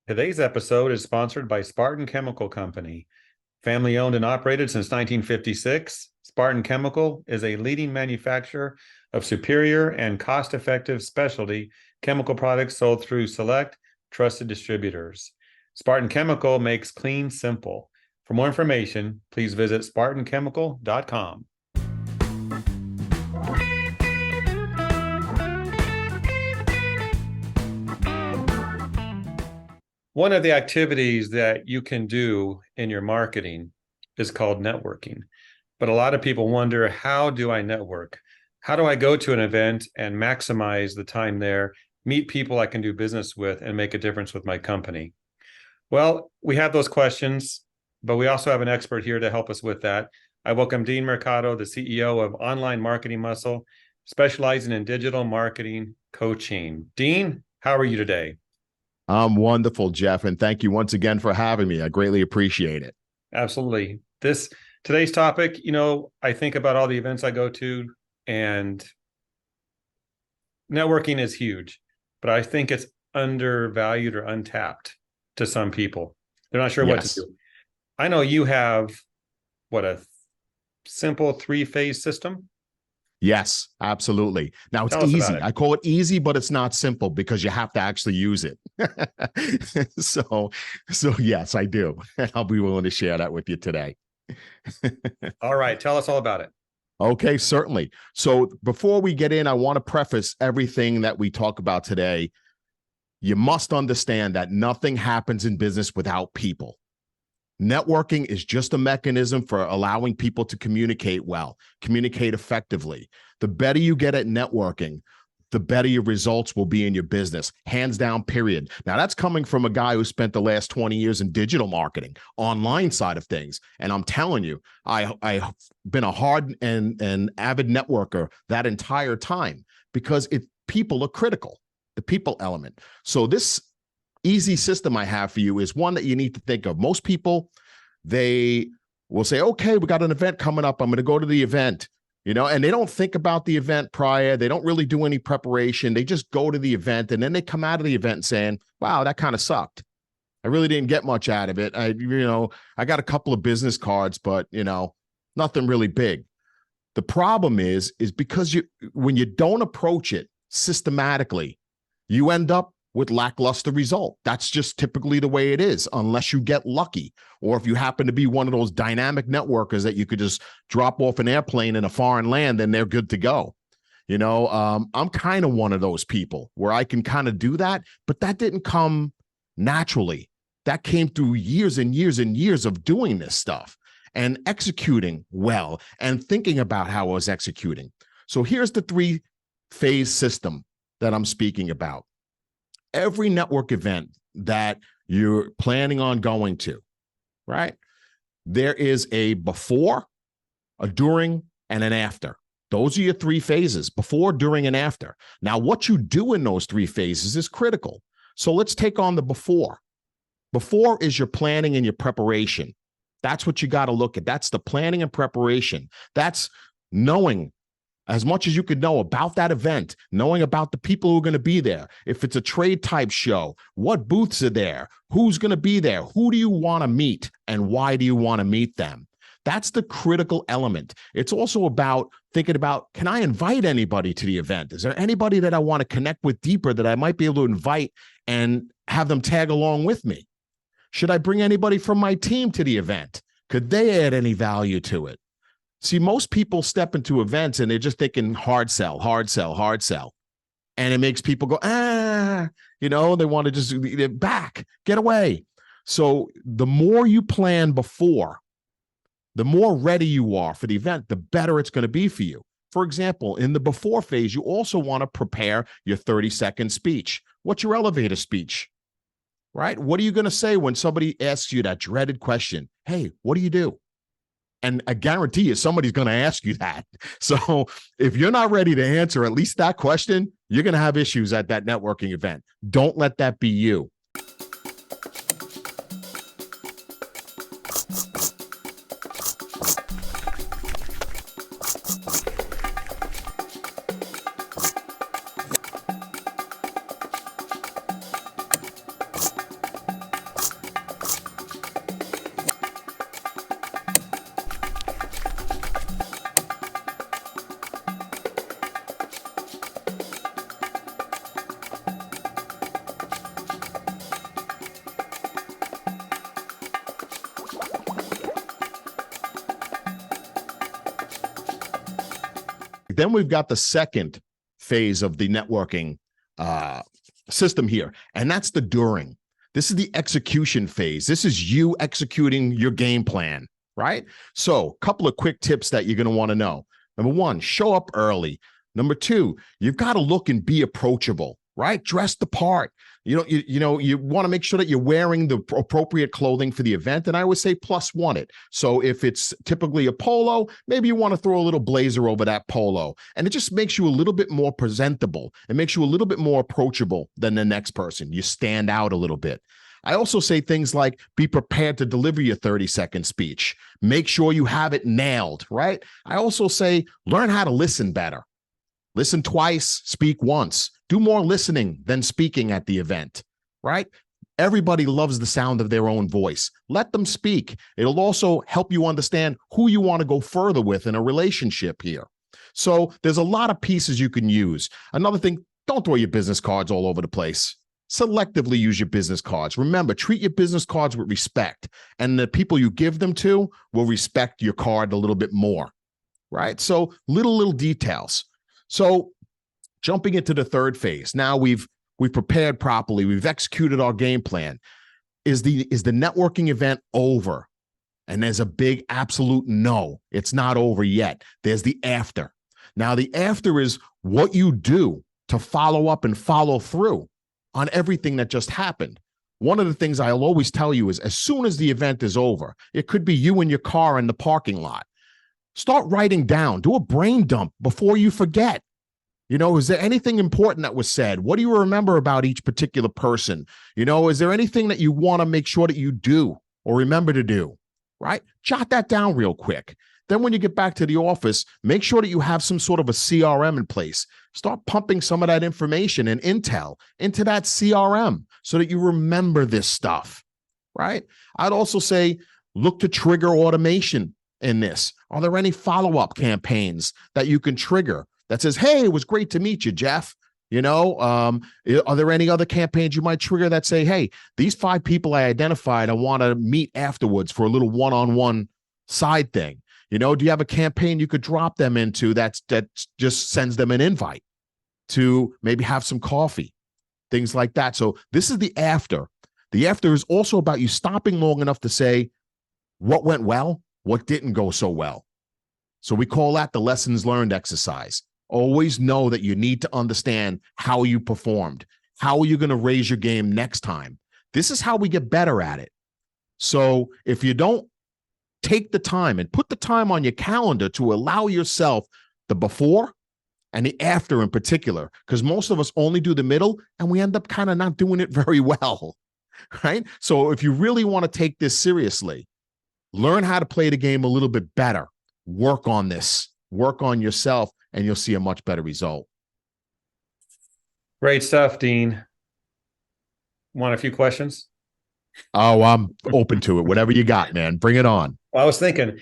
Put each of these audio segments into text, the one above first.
Today's episode is sponsored by Spartan Chemical Company. Family owned and operated since 1956, Spartan Chemical is a leading manufacturer of superior and cost-effective specialty chemical products sold through select, trusted distributors. Spartan Chemical makes clean simple. For more information, please visit spartanchemical.com. One of the activities that you can do in your marketing is called networking. But a lot of people wonder, how do I network? How do I go to an event and maximize the time there, meet people I can do business with, and make a difference with my company? Well, we have those questions, but we also have an expert here to help us with that. I welcome Dean Mercado, the CEO of Online Marketing Muscle, specializing in digital marketing coaching. Dean, how are you today? I'm wonderful, Jeff, and thank you once again for having me. I greatly appreciate it. Absolutely. Today's topic, I think about all the events I go to, and networking is huge, but I think it's undervalued or untapped to some people. They're not sure what to do. I know you have a simple 3-phase system. Yes, absolutely. Now it's easy. I call it easy, but it's not simple because you have to actually use it. So yes, I do. And I'll be willing to share that with you today. All right. Tell us all about it. Okay, certainly. So before we get in, I want to preface everything that we talk about today. You must understand that nothing happens in business without people. Networking is just a mechanism for allowing people to communicate well, communicate effectively. The better you get at networking, the better your results will be in your business, hands down, period. Now, that's coming from a guy who spent the last 20 years in digital marketing, online side of things. And I'm telling you, I've been a hard and avid networker that entire time because people are critical, the people element. So this easy system I have for you is one that you need to think of. Most people, they will say, okay, we got an event coming up. I'm going to go to the event, and they don't think about the event prior. They don't really do any preparation. They just go to the event, and then they come out of the event saying, wow, that kind of sucked. I really didn't get much out of it. I got a couple of business cards, but, nothing really big. The problem is because when you don't approach it systematically, you end up with lackluster result. That's just typically the way it is, unless you get lucky, or if you happen to be one of those dynamic networkers that you could just drop off an airplane in a foreign land and they're good to go. I'm kind of one of those people where I can kind of do that, but that didn't come naturally. That came through years and years and years of doing this stuff and executing well and thinking about how I was executing. So here's the 3-phase system that I'm speaking about. Every network event that you're planning on going to, right? There is a before, a during, and an after. Those are your 3 phases: before, during, and after. Now, what you do in those 3 phases is critical. So let's take on the before. Before is your planning and your preparation. That's what you got to look at. That's the planning and preparation. That's knowing as much as you could know about that event, knowing about the people who are going to be there. If it's a trade type show, what booths are there? Who's going to be there? Who do you want to meet? And why do you want to meet them? That's the critical element. It's also about thinking about, can I invite anybody to the event? Is there anybody that I want to connect with deeper that I might be able to invite and have them tag along with me? Should I bring anybody from my team to the event? Could they add any value to it? See, most people step into events and they're just thinking hard sell, hard sell, hard sell. And it makes people go, they want to just back, get away. So the more you plan before, the more ready you are for the event, the better it's going to be for you. For example, in the before phase, you also want to prepare your 30-second speech. What's your elevator speech? Right? What are you going to say when somebody asks you that dreaded question? Hey, what do you do? And I guarantee you somebody's going to ask you that. So if you're not ready to answer at least that question, you're going to have issues at that networking event. Don't let that be you. then we've got the second phase of the networking system here, and that's the during. This is the execution phase. This is you executing your game plan, right? So a couple of quick tips that you're going to want to know. Number one, show up early. Number two, you've got to look and be approachable, right? Dress the part. You want to make sure that you're wearing the appropriate clothing for the event. And I would say +1 it. So if it's typically a polo, maybe you want to throw a little blazer over that polo. And it just makes you a little bit more presentable. It makes you a little bit more approachable than the next person. You stand out a little bit. I also say things like be prepared to deliver your 30-second speech. Make sure you have it nailed, right? I also say learn how to listen better. Listen twice, speak once. Do more listening than speaking at the event, right? Everybody loves the sound of their own voice. Let them speak. It'll also help you understand who you want to go further with in a relationship here. So there's a lot of pieces you can use. Another thing, don't throw your business cards all over the place. Selectively use your business cards. Remember, treat your business cards with respect, and the people you give them to will respect your card a little bit more, right? So little details. So jumping into the third phase, now we've prepared properly. We've executed our game plan. Is the networking event over? And there's a big absolute no. It's not over yet. There's the after. Now, the after is what you do to follow up and follow through on everything that just happened. One of the things I'll always tell you is as soon as the event is over, it could be you in your car in the parking lot. Start writing down. Do a brain dump before you forget. Is there anything important that was said? What do you remember about each particular person? Is there anything that you want to make sure that you do or remember to do, right? Jot that down real quick. Then when you get back to the office, make sure that you have some sort of a CRM in place. Start pumping some of that information and intel into that CRM so that you remember this stuff, right? I'd also say look to trigger automation in this. Are there any follow-up campaigns that you can trigger that says, hey, it was great to meet you, Jeff? Are there any other campaigns you might trigger that say, hey, these 5 people I identified, I want to meet afterwards for a little one-on-one side thing? Do you have a campaign you could drop them into that just sends them an invite to maybe have some coffee, things like that? So this is the after. The after is also about you stopping long enough to say what went well, what didn't go so well. So we call that the lessons learned exercise. Always know that you need to understand how you performed. How are you going to raise your game next time? This is how we get better at it. So if you don't take the time and put the time on your calendar to allow yourself the before and the after in particular, because most of us only do the middle and we end up kind of not doing it very well, right? So if you really want to take this seriously, learn how to play the game a little bit better. Work on this, work on yourself, and you'll see a much better result. Great stuff, Dean. Want a few questions? Oh, I'm open to it. Whatever you got, man. Bring it on. Well, I was thinking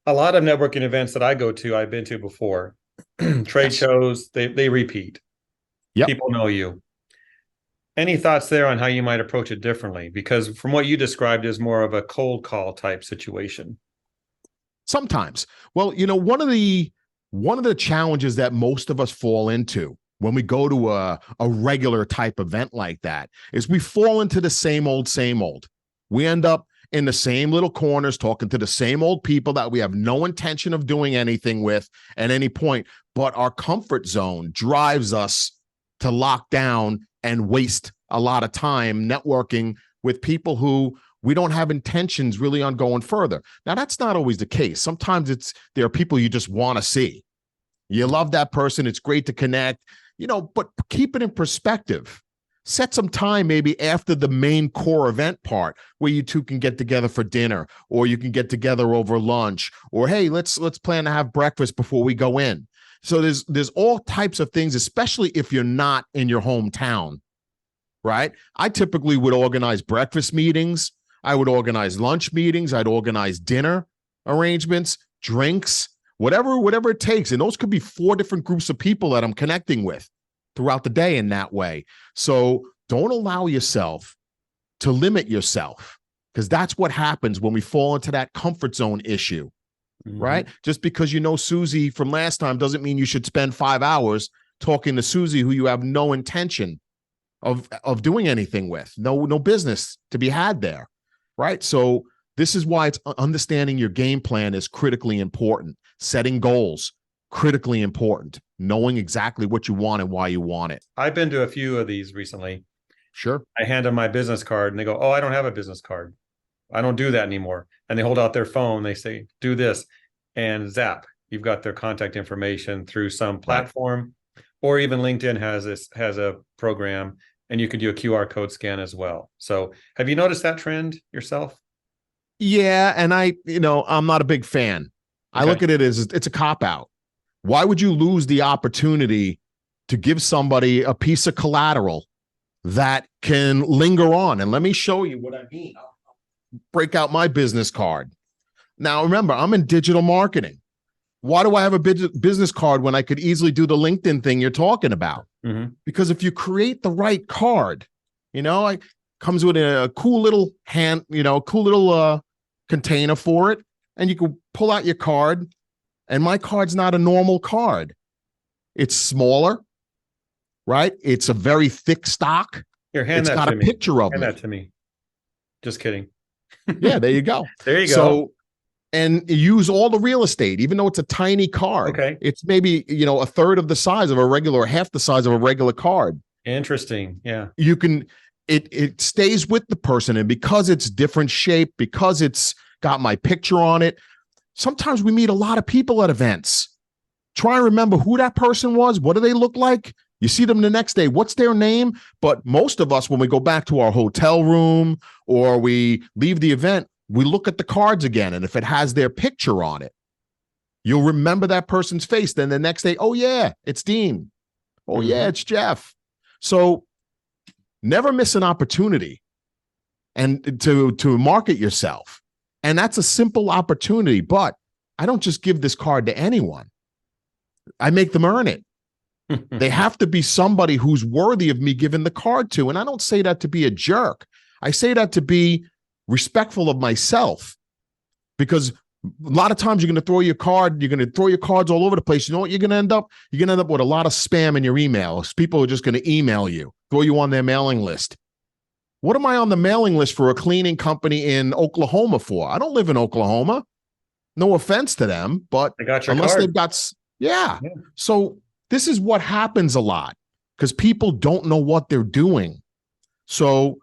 a lot of networking events that I go to, I've been to before. Trade shows, they repeat. Yep. People know you. Any thoughts there on how you might approach it differently? Because from what you described is more of a cold call type situation. Sometimes. Well, one of the challenges that most of us fall into when we go to a regular type event like that is we fall into the same old. We end up in the same little corners talking to the same old people that we have no intention of doing anything with at any point. But our comfort zone drives us to lock down and waste a lot of time networking with people who we don't have intentions really on going further. Now, that's not always the case. Sometimes there are people you just want to see. You love that person. It's great to connect, but keep it in perspective. Set some time maybe after the main core event part where you two can get together for dinner, or you can get together over lunch, or, hey, let's plan to have breakfast before we go in. So there's all types of things, especially if you're not in your hometown, right? I typically would organize breakfast meetings. I would organize lunch meetings. I'd organize dinner arrangements, drinks, whatever it takes. And those could be 4 different groups of people that I'm connecting with throughout the day in that way. So don't allow yourself to limit yourself, because that's what happens when we fall into that comfort zone issue. right? Just because you know Susie from last time doesn't mean you should spend 5 hours talking to Susie, who you have no intention of doing anything with, no business to be had there, right? So this is why it's understanding your game plan is critically important. Setting goals, critically important. Knowing exactly what you want and why you want it. I've been to a few of these recently. Sure. I hand them my business card and they go, "Oh, I don't have a business card. I don't do that anymore." And they hold out their phone. They say, "Do this," and zap, you've got their contact information through some platform, or even LinkedIn has a program, and you can do a QR code scan as well. So, have you noticed that trend yourself? Yeah, and I'm not a big fan. Okay. I look at it as it's a cop out. Why would you lose the opportunity to give somebody a piece of collateral that can linger on? And let me show you what I mean. I'll break out my business card. Now, remember, I'm in digital marketing. Why do I have a business card when I could easily do the LinkedIn thing you're talking about? Because if you create the right card, it comes with a cool little container for it, and you can pull out your card. And my card's not a normal card. It's smaller, right? It's a very thick stock. Here, hand that to me. It's got a picture of me. Hand that to me. Just kidding. Yeah, there you go. There you go. So, and use all the real estate, even though it's a tiny card. Okay. It's maybe, a third of the size of a regular, half the size of a regular card. Interesting. Yeah. You can, it stays with the person. And because it's different shape, because it's got my picture on it, sometimes we meet a lot of people at events. Try and remember who that person was. What do they look like? You see them the next day. What's their name? But most of us, when we go back to our hotel room or we leave the event, we look at the cards again. And if it has their picture on it, you'll remember that person's face. Then the next day, oh, yeah, it's Dean. Oh, yeah, it's Jeff. So never miss an opportunity and to market yourself. And that's a simple opportunity. But I don't just give this card to anyone. I make them earn it. They have to be somebody who's worthy of me giving the card to. And I don't say that to be a jerk. I say that to be respectful of myself, because a lot of times you're going to throw your cards all over the place. You know what you're going to end up? You're going to end up with a lot of spam in your emails. People are just going to email you, throw you on their mailing list. What am I on the mailing list for a cleaning company in Oklahoma for? I don't live in Oklahoma. No offense to them, but they got your unless card. they've got, yeah. So this is what happens a lot because people don't know what they're doing. So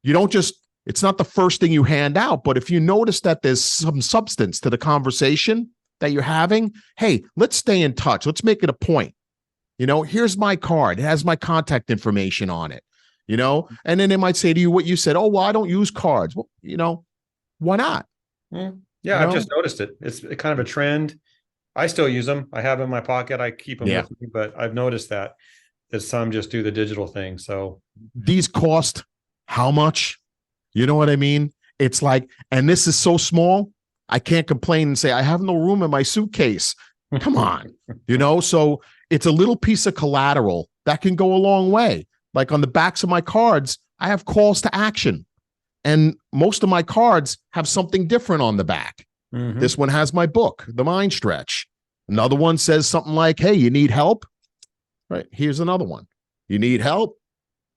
you don't just, it's not the first thing you hand out, but if you notice that there's some substance to the conversation that you're having, hey, let's stay in touch. Let's make it a point. Here's my card. It has my contact information on it, and then they might say to you what you said. Oh, well, I don't use cards. Well, why not? Yeah, I've just noticed it. It's kind of a trend. I still use them. I have them in my pocket. I keep them with me, but I've noticed that some just do the digital thing. So these cost how much? You know what I mean? It's like, and this is so small, I can't complain and say, I have no room in my suitcase. Come on. So it's a little piece of collateral that can go a long way. Like on the backs of my cards, I have calls to action. And most of my cards have something different on the back. This one has my book, The Mind Stretch. Another one says something like, hey, you need help? Right. Here's another one. You need help?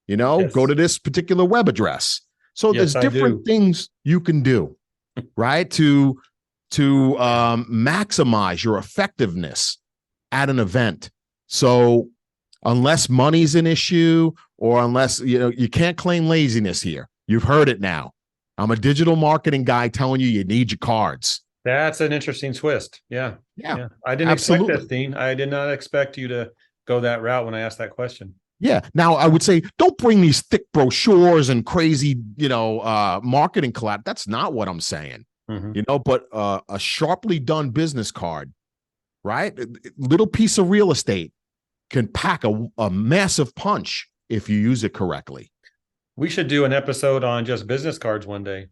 Go to this particular web address. So there's different things you can do, right? To maximize your effectiveness at an event. So unless money's an issue or unless, you can't claim laziness here. You've heard it now. I'm a digital marketing guy telling you need your cards. That's an interesting twist. Yeah. I didn't expect that, Dean. I did not expect you to go that route when I asked that question. Yeah. Now I would say, don't bring these thick brochures and crazy, marketing collab. That's not what I'm saying, but a sharply done business card, right? A little piece of real estate can pack a massive punch if you use it correctly. We should do an episode on just business cards one day.